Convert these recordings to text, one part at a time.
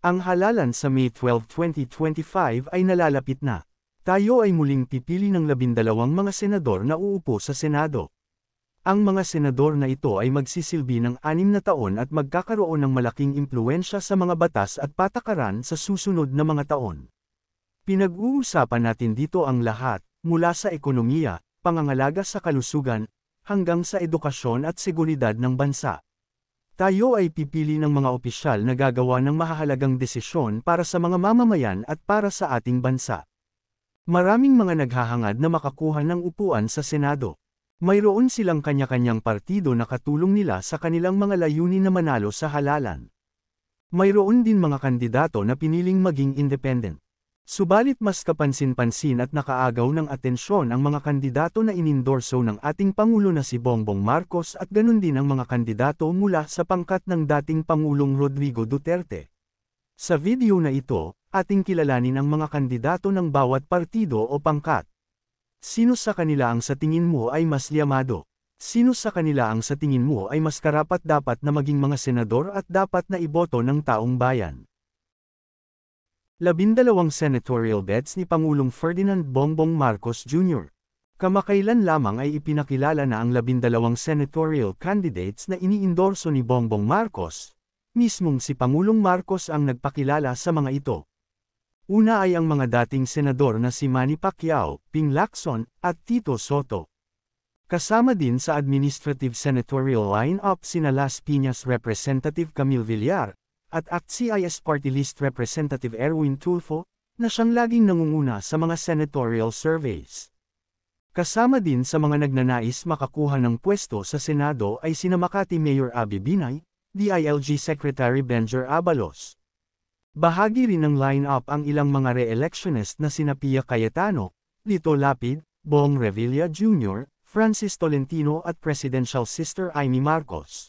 Ang halalan sa May 12, 2025 ay nalalapit na. Tayo ay muling pipili ng 12 mga senador na uupo sa Senado. Ang mga senador na ito ay magsisilbi ng 6 na taon at magkakaroon ng malaking impluwensya sa mga batas at patakaran sa susunod na mga taon. Pinag-uusapan natin dito ang lahat, mula sa ekonomiya, pangangalaga sa kalusugan, hanggang sa edukasyon at seguridad ng bansa. Tayo ay pipili ng mga opisyal na gagawa ng mahahalagang desisyon para sa mga mamamayan at para sa ating bansa. Maraming mga naghahangad na makakuha ng upuan sa Senado. Mayroon silang kanya-kanyang partido na katulong nila sa kanilang mga layunin na manalo sa halalan. Mayroon din mga kandidato na piniling maging independent. Subalit mas kapansin-pansin at nakaagaw ng atensyon ang mga kandidato na inindorso ng ating Pangulo na si Bongbong Marcos at ganun din ang mga kandidato mula sa pangkat ng dating Pangulong Rodrigo Duterte. Sa video na ito, ating kilalanin ang mga kandidato ng bawat partido o pangkat. Sino sa kanila ang sa tingin mo ay mas yamado? Sino sa kanila ang sa tingin mo ay mas karapat-dapat na maging mga senador at dapat na iboto ng taong bayan? 12 senatorial beds ni Pangulong Ferdinand Bongbong Marcos Jr. Kamakailan lamang ay ipinakilala na ang 12 senatorial candidates na iniindorso ni Bongbong Marcos. Mismong si Pangulong Marcos ang nagpakilala sa mga ito. Una ay ang mga dating senador na si Manny Pacquiao, Ping Lacson, at Tito Soto. Kasama din sa administrative senatorial line-up sina Las Piñas Representative Camille Villar, at ACT-CIS Party List Representative Erwin Tulfo, na siyang laging nangunguna sa mga senatorial surveys. Kasama din sa mga nagnanais makakuha ng pwesto sa Senado ay sina Makati Mayor Abby Binay, DILG Secretary Benjer Abalos. Bahagi rin ng line-up ang ilang mga re-electionist na sina Pia Cayetano, Lito Lapid, Bong Revilla Jr., Francis Tolentino at Presidential Sister Amy Marcos.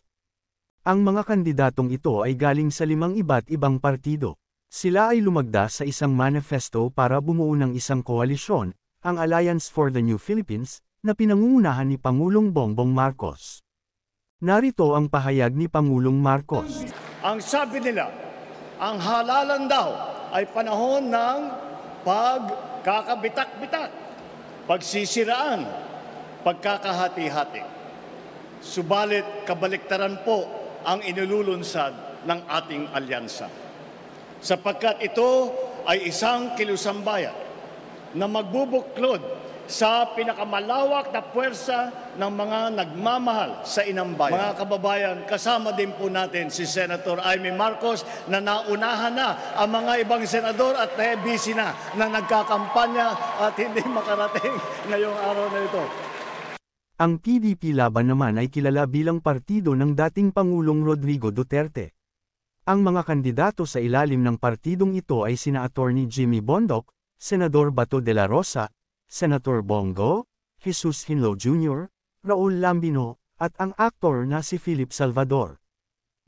Ang mga kandidatong ito ay galing sa 5 iba't ibang partido. Sila ay lumagda sa isang manifesto para bumuo ng isang koalisyon, ang Alliance for the New Philippines, na pinangungunahan ni Pangulong Bongbong Marcos. Narito ang pahayag ni Pangulong Marcos. Ang sabi nila, ang halalan daw ay panahon ng pagkakabitak-bitak, pagsisiraan, pagkakahati-hati. Subalit kabaliktaran po ang inululunsad ng ating alyansa. Sapagkat ito ay isang kilusambayan na magbubuklod sa pinakamalawak na puwersa ng mga nagmamahal sa inambayan. Mga kababayan, kasama din po natin si Senator Amy Marcos na naunahan na ang mga ibang senador at busy na nagkakampanya at hindi makarating ngayong araw na ito. Ang PDP Laban naman ay kilala bilang partido ng dating Pangulong Rodrigo Duterte. Ang mga kandidato sa ilalim ng partidong ito ay sina Attorney Jimmy Bondoc, Senador Bato de la Rosa, Senator Bongo, Jesus Hinlo Jr., Raul Lambino, at ang aktor na si Philip Salvador.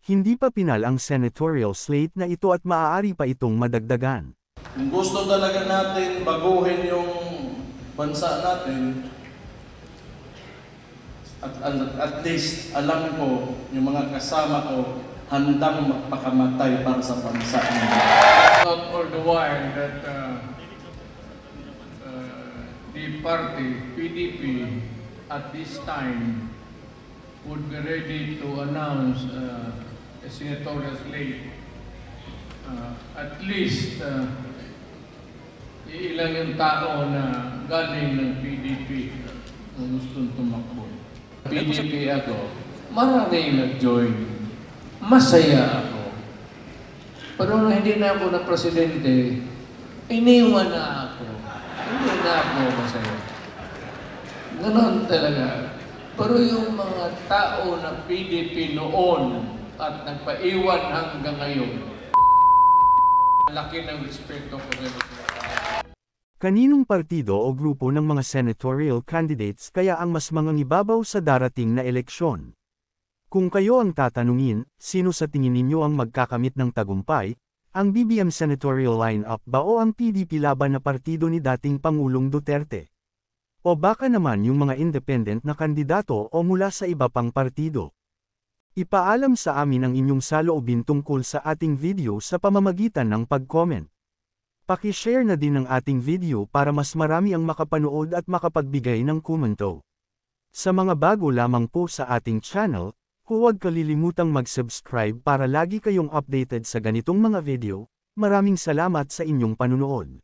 Hindi pa pinal ang senatorial slate na ito at maaari pa itong madagdagan. Kung gusto talaga natin baguhin yung bansa natin, at least alam ko, yung mga kasama ko, handang magpakamatay para sa bansa nila. Not all the while that the party, PDP, at this time would be ready to announce a senatorial slate. At least, ilang yung tao na galing ng PDP na gustong tumakbo. PDP ako, maraming nag-join. Masaya ako. Pero nung hindi na ako na presidente, iniwan na ako. Hindi na ako masaya. Ganon talaga. Pero yung mga tao ng PDP noon at nagpaiwan hanggang ngayon, laki ng respeto ko rin. Kaninong partido o grupo ng mga senatorial candidates kaya ang mas mangangibabaw sa darating na eleksyon? Kung kayo ang tatanungin, sino sa tingin ninyo ang magkakamit ng tagumpay, ang BBM senatorial line-up ba o ang PDP laban na partido ni dating Pangulong Duterte? O baka naman yung mga independent na kandidato o mula sa iba pang partido? Ipaalam sa amin ang inyong saloobin tungkol sa ating video sa pamamagitan ng pag-comment. Paki-share na din ang ating video para mas marami ang makapanood at makapagbigay ng komento. Sa mga bago lamang po sa ating channel, huwag kalilimutang mag-subscribe para lagi kayong updated sa ganitong mga video. Maraming salamat sa inyong panunood.